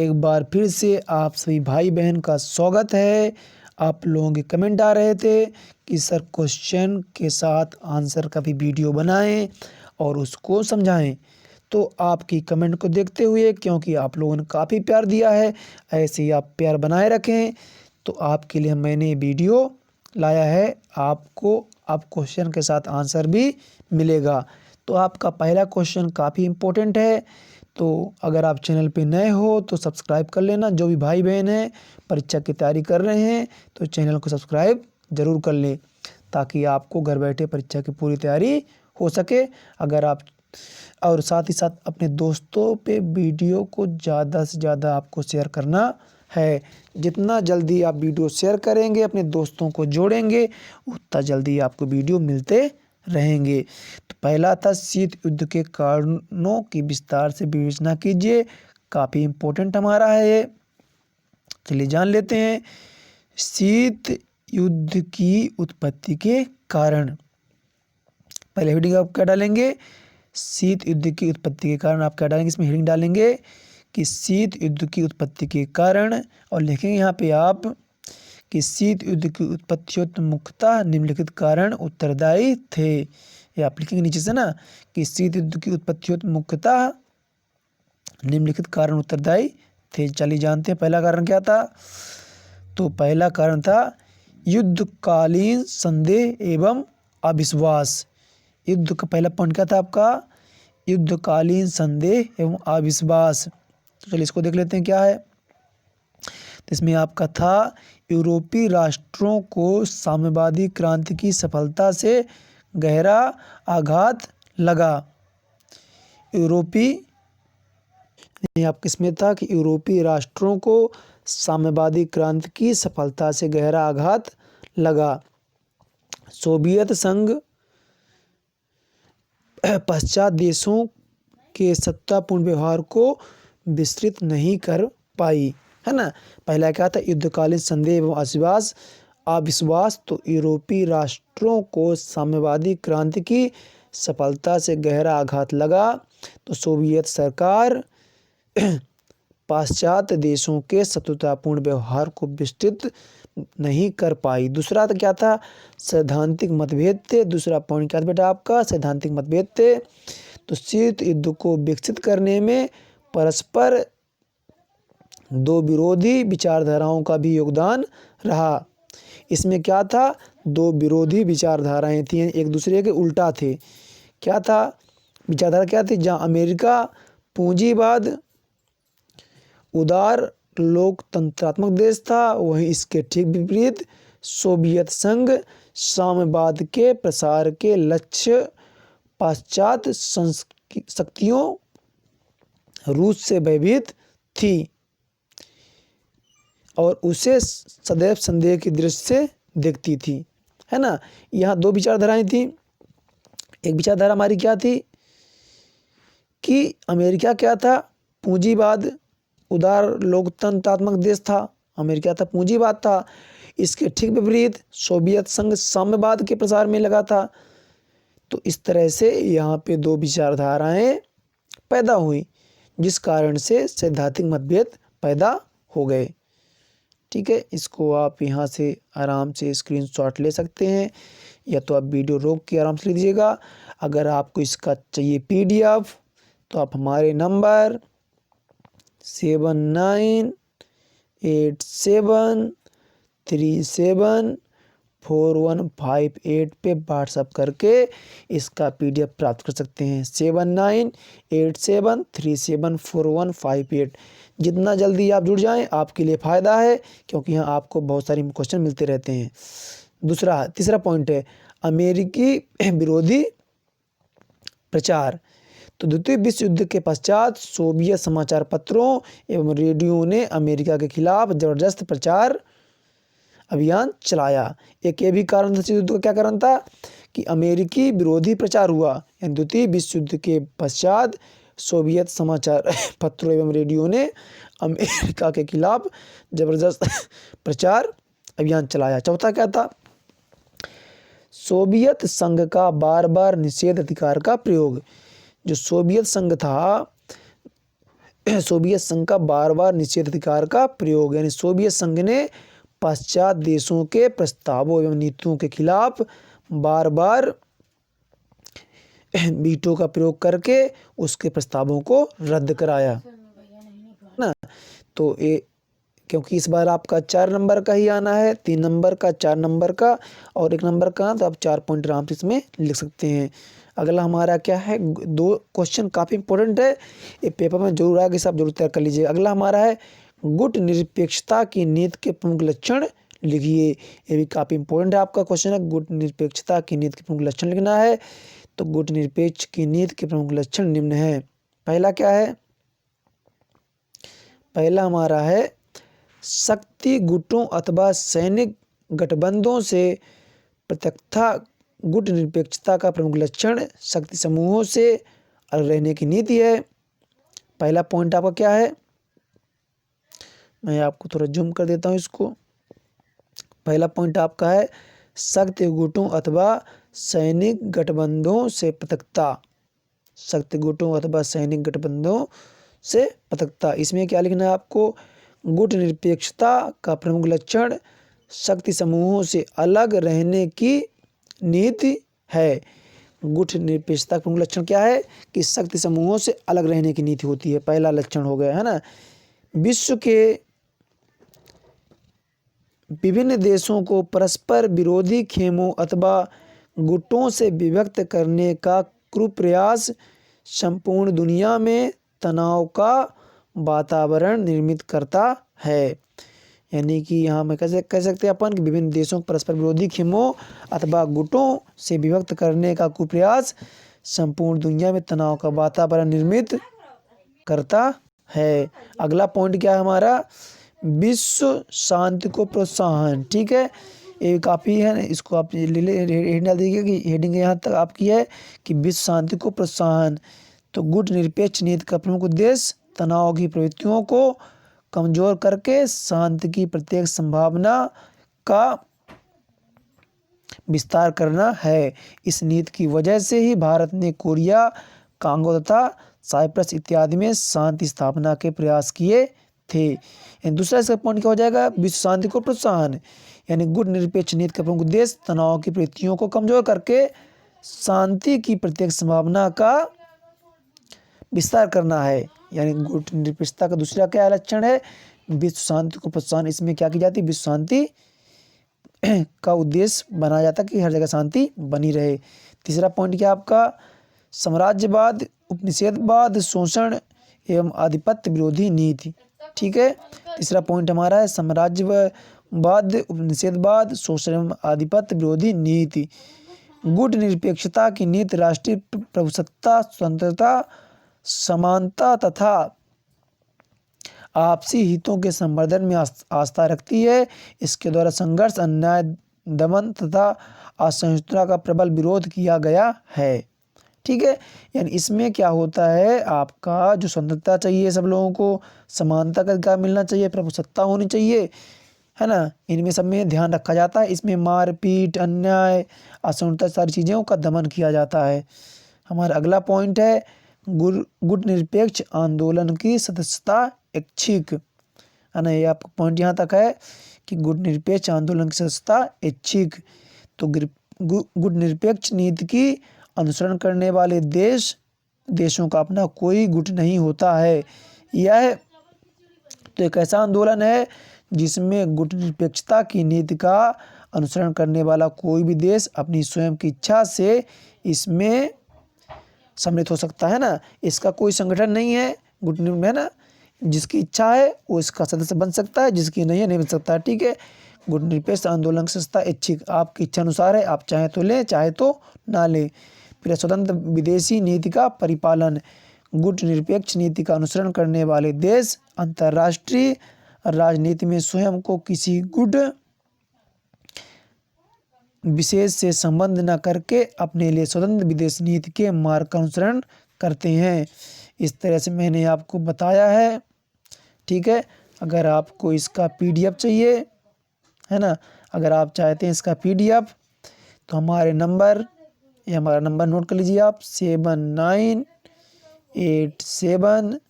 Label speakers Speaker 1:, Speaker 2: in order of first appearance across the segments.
Speaker 1: एक बार फिर से आप सभी भाई बहन का स्वागत है। आप लोगों के कमेंट आ रहे थे कि सर क्वेश्चन के साथ आंसर का भी वीडियो बनाएं और उसको समझाएं। तो आपकी कमेंट को देखते हुए, क्योंकि आप लोगों ने काफ़ी प्यार दिया है, ऐसे ही आप प्यार बनाए रखें। तो आपके लिए मैंने वीडियो लाया है। आपको आप क्वेश्चन के साथ आंसर भी मिलेगा। तो आपका पहला क्वेश्चन काफ़ी इम्पोर्टेंट है। तो अगर आप चैनल पे नए हो तो सब्सक्राइब कर लेना। जो भी भाई बहन हैं परीक्षा की तैयारी कर रहे हैं तो चैनल को सब्सक्राइब ज़रूर कर लें, ताकि आपको घर बैठे परीक्षा की पूरी तैयारी हो सके। अगर आप और साथ ही साथ अपने दोस्तों पे वीडियो को ज़्यादा से ज़्यादा आपको शेयर करना है। जितना जल्दी आप वीडियो शेयर करेंगे, अपने दोस्तों को जोड़ेंगे, उतना जल्दी आपको वीडियो मिलते रहेंगे। तो पहला था शीत युद्ध के कारणों की विस्तार से विवेचना कीजिए। काफ़ी इम्पोर्टेंट हमारा है ये। चलिए जान लेते हैं। शीत युद्ध की उत्पत्ति के कारण। पहले हेडिंग आप क्या डालेंगे? शीत युद्ध की उत्पत्ति के कारण आप क्या डालेंगे? इसमें हेडिंग डालेंगे कि शीत युद्ध की उत्पत्ति के कारण, और लिखेंगे यहाँ पे आप कि शीत युद्ध की उत्पत्ति मुख्यतः निम्नलिखित कारण उत्तरदायी थे। ये आप लिखेंगे नीचे से ना कि शीत युद्ध की उत्पत्ति मुख्यतः निम्नलिखित कारण उत्तरदायी थे। चलिए जानते हैं पहला कारण क्या था। तो पहला कारण था युद्धकालीन संदेह एवं अविश्वास। युद्ध का पहला पॉइंट क्या था आपका? युद्धकालीन संदेह एवं अविश्वास। तो चलिए इसको देख लेते हैं क्या है। तो इसमें आपका था यूरोपीय राष्ट्रों को साम्यवादी क्रांति की सफलता से गहरा आघात लगा। यूरोपीय आप किसमें था कि यूरोपीय राष्ट्रों को साम्यवादी क्रांति की सफलता से गहरा आघात लगा। सोवियत संघ पश्चात देशों के सत्तापूर्ण व्यवहार को विस्तृत नहीं कर पाई, है ना। पहला क्या था? युद्धकालीन संदेह एवं अविश्वास। तो यूरोपीय राष्ट्रों को साम्यवादी क्रांति की सफलता से गहरा आघात लगा। तो सोवियत सरकार पाश्चात्य देशों के शत्रुतापूर्ण व्यवहार को विस्तृत नहीं कर पाई। दूसरा तो क्या था? सैद्धांतिक मतभेद थे। दूसरा पॉइंट क्या था बेटा आपका? सैद्धांतिक मतभेद थे। तो शीत युद्ध को विकसित करने में परस्पर दो विरोधी विचारधाराओं का भी योगदान रहा। इसमें क्या था? दो विरोधी विचारधाराएं थी, एक दूसरे के उल्टा थे। क्या था? विचारधारा क्या थी? जहाँ अमेरिका पूंजीवाद उदार लोकतंत्रात्मक देश था, वहीं इसके ठीक विपरीत सोवियत संघ साम्यवाद के प्रसार के लक्ष्य पाश्चात्य शक्तियों रूस से भयभीत थी और उसे सदैव संदेह की दृष्टि से देखती थी, है ना। यहाँ दो विचारधाराएं थी। एक विचारधारा हमारी क्या थी कि अमेरिका क्या था? पूंजीवाद उदार लोकतंत्रात्मक देश था। अमेरिका था पूंजीवाद था। इसके ठीक विपरीत सोवियत संघ साम्यवाद के प्रसार में लगा था। तो इस तरह से यहाँ पे दो विचारधाराएं पैदा हुई, जिस कारण से सैद्धांतिक मतभेद पैदा हो गए। ठीक है, इसको आप यहाँ से आराम से स्क्रीनशॉट ले सकते हैं, या तो आप वीडियो रोक के आराम से ले लीजिएगा। अगर आपको इसका चाहिए PDF तो आप हमारे नंबर 7987374158 पे व्हाट्सअप करके इसका PDF प्राप्त कर सकते हैं। 7987374158। जितना जल्दी आप जुड़ जाएं आपके लिए फ़ायदा है, क्योंकि यहाँ आपको बहुत सारी क्वेश्चन मिलते रहते हैं। तीसरा पॉइंट है अमेरिकी विरोधी प्रचार। तो द्वितीय विश्व युद्ध के पश्चात सोवियत समाचार पत्रों एवं रेडियो ने अमेरिका के खिलाफ जबरदस्त प्रचार अभियान चलाया। एक ये भी कारण था युद्ध का। क्या कारण था? कि अमेरिकी विरोधी प्रचार हुआ। द्वितीय विश्व युद्ध के पश्चात सोवियत समाचार पत्रों एवं रेडियो ने अमेरिका के खिलाफ जबरदस्त प्रचार अभियान चलाया। चौथा क्या था? सोवियत संघ का बार बार निषेध अधिकार का प्रयोग। जो सोवियत संघ था सोवियत संघ का बार बार निषेधाधिकार का प्रयोग, यानी सोवियत संघ ने पाश्चात्य देशों के प्रस्तावों एवं नीतियों के खिलाफ बार बार वीटो का प्रयोग करके उसके प्रस्तावों को रद्द कराया ना। तो ये क्योंकि इस बार आपका 4 नंबर का ही आना है, 3 नंबर का, 4 नंबर का और 1 नंबर का, तो आप 4 पॉइंट आराम से इसमें लिख सकते हैं। अगला हमारा क्या है, 2 क्वेश्चन काफ़ी इंपॉर्टेंट है, ये पेपर में जरूर आएगा, इसे आप जरूर तैयार कर लीजिए। अगला हमारा है गुट निरपेक्षता की नीति के प्रमुख लक्षण लिखिए। ये भी काफ़ी इंपॉर्टेंट है आपका क्वेश्चन है, गुट निरपेक्षता की नीति के प्रमुख लक्षण लिखना है। तो गुट निरपेक्ष की नीति के प्रमुख लक्षण निम्न है। पहला क्या है, पहला हमारा है शक्ति गुटों अथवा सैनिक गठबंधों से पृथकता। गुट निरपेक्षता का प्रमुख लक्षण शक्ति समूहों से अलग रहने की नीति है। पहला पॉइंट आपका क्या है, मैं आपको थोड़ा जूम कर देता हूं इसको। पहला पॉइंट आपका है शक्ति गुटों अथवा सैनिक गठबंधों से पृथकता। शक्ति गुटों अथवा सैनिक गठबंधों से पृथकता, इसमें क्या लिखना है आपको, गुट निरपेक्षता का प्रमुख लक्षण शक्ति समूहों से अलग रहने की नीति है। गुट निरपेक्षता का प्रमुख लक्षण क्या है कि शक्ति समूहों से अलग रहने की नीति होती है, पहला लक्षण हो गया है ना। विश्व के विभिन्न देशों को परस्पर विरोधी खेमों अथवा गुटों से विभक्त करने का कुप्रयास संपूर्ण दुनिया में तनाव का वातावरण निर्मित करता है। यानी कि यहाँ में कैसे कह सकते हैं अपन कि विभिन्न देशों को परस्पर विरोधी खेमों अथवा गुटों से विभक्त करने का कुप्रयास संपूर्ण दुनिया में तनाव का वातावरण निर्मित करता है। अगला पॉइंट क्या है हमारा, विश्व शांति को प्रोत्साहन। ठीक है, ये काफ़ी है, इसको आप हेडिंग डाल दीजिए कि हेडिंग यहाँ तक आपकी है कि विश्व शांति को प्रोत्साहन। तो गुट निरपेक्ष नीति का प्रमुख उद्देश्य तनाव की प्रवृत्तियों को कमजोर करके शांति की प्रत्येक संभावना का विस्तार करना है। इस नीति की वजह से ही भारत ने कोरिया, कांगो तथा साइप्रस इत्यादि में शांति स्थापना के प्रयास किए थे। दूसरा इसका पॉइंट क्या हो जाएगा, विश्व शांति को प्रोत्साहन, यानी गुट निरपेक्ष नीति का प्रमुख उद्देश्य तनाव की प्रवृत्तियों को कमजोर करके शांति की प्रत्येक संभावना का विस्तार करना है। यानी गुट निरपेक्षता का दूसरा क्या लक्षण है, विश्व शांति को प्रोत्साहन। इसमें क्या की जाती है, विश्व शांति का उद्देश्य बनाया जाता है कि हर जगह शांति बनी रहे। तीसरा पॉइंट क्या आपका, साम्राज्यवाद, उपनिषेधवाद, शोषण एवं आधिपत्य विरोधी नीति। ठीक है, तीसरा पॉइंट हमारा है साम्राज्यवाद, उपनिषेधवाद, शोषण एवं आधिपत्य विरोधी नीति। गुट निरपेक्षता की नीति राष्ट्रीय प्रभुसत्ता, स्वतंत्रता, समानता तथा आपसी हितों के संवर्धन में आस्था रखती है। इसके द्वारा संघर्ष, अन्याय, दमन तथा असहिष्णुता का प्रबल विरोध किया गया है। ठीक है, यानी इसमें क्या होता है, आपका जो स्वतंत्रता चाहिए सब लोगों को, समानता का अधिकार मिलना चाहिए, प्रभुसत्ता होनी चाहिए, है ना, इनमें सब में ध्यान रखा जाता है। इसमें मारपीट, अन्याय, असहिष्णुता सारी चीज़ों का दमन किया जाता है। हमारा अगला पॉइंट है गुट निरपेक्ष आंदोलन की सदस्यता ऐच्छिक, है ना, ये आपका पॉइंट यहाँ तक है कि गुट निरपेक्ष आंदोलन की सदस्यता ऐच्छिक। तो गुट निरपेक्ष नीति की अनुसरण करने वाले देशों का अपना कोई गुट नहीं होता है। यह तो एक ऐसा आंदोलन है जिसमें गुट निरपेक्षता की नीति का अनुसरण करने वाला कोई भी देश अपनी स्वयं की इच्छा से इसमें सम्मिलित हो सकता है ना। इसका कोई संगठन नहीं है गुट है ना, जिसकी इच्छा है वो इसका सदस्य बन सकता है, जिसकी नहीं है नहीं बन सकता है। ठीक है, गुट निरपेक्ष आंदोलन की संस्था ऐच्छिक, आपकी इच्छा अनुसार है, आप चाहे तो लें चाहे तो ना लें। फिर स्वतंत्र विदेशी नीति का परिपालन, गुट निरपेक्ष नीति का अनुसरण करने वाले देश अंतर्राष्ट्रीय राजनीति में स्वयं को किसी गुट विशेष से संबंध न करके अपने लिए स्वतंत्र विदेश नीति के मार्ग का अनुसरण करते हैं। इस तरह से मैंने आपको बताया है। ठीक है, अगर आपको इसका PDF चाहिए, है ना, अगर आप चाहते हैं इसका PDF तो हमारा नंबर नोट कर लीजिए आप, 7987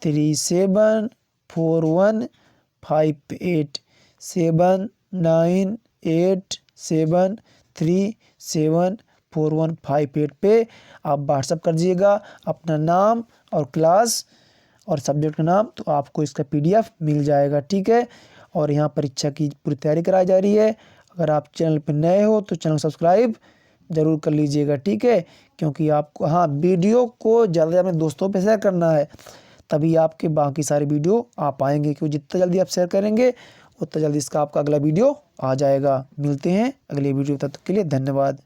Speaker 1: 79874158 79874158 पे आप व्हाट्सअप कर दीजिएगा अपना नाम और क्लास और सब्जेक्ट का नाम, तो आपको इसका PDF मिल जाएगा। ठीक है, और यहाँ परीक्षा की पूरी तैयारी कराई जा रही है। अगर आप चैनल पर नए हो तो चैनल सब्सक्राइब ज़रूर कर लीजिएगा। ठीक है, क्योंकि आपको वीडियो को ज़्यादा से ज़्यादा अपने दोस्तों पे शेयर करना है, तभी आपके बाकी सारे वीडियो आ पाएंगे। क्योंकि जितना जल्दी आप शेयर करेंगे उतना जल्दी इसका आपका अगला वीडियो आ जाएगा। मिलते हैं अगले वीडियो, तब तक के लिए धन्यवाद।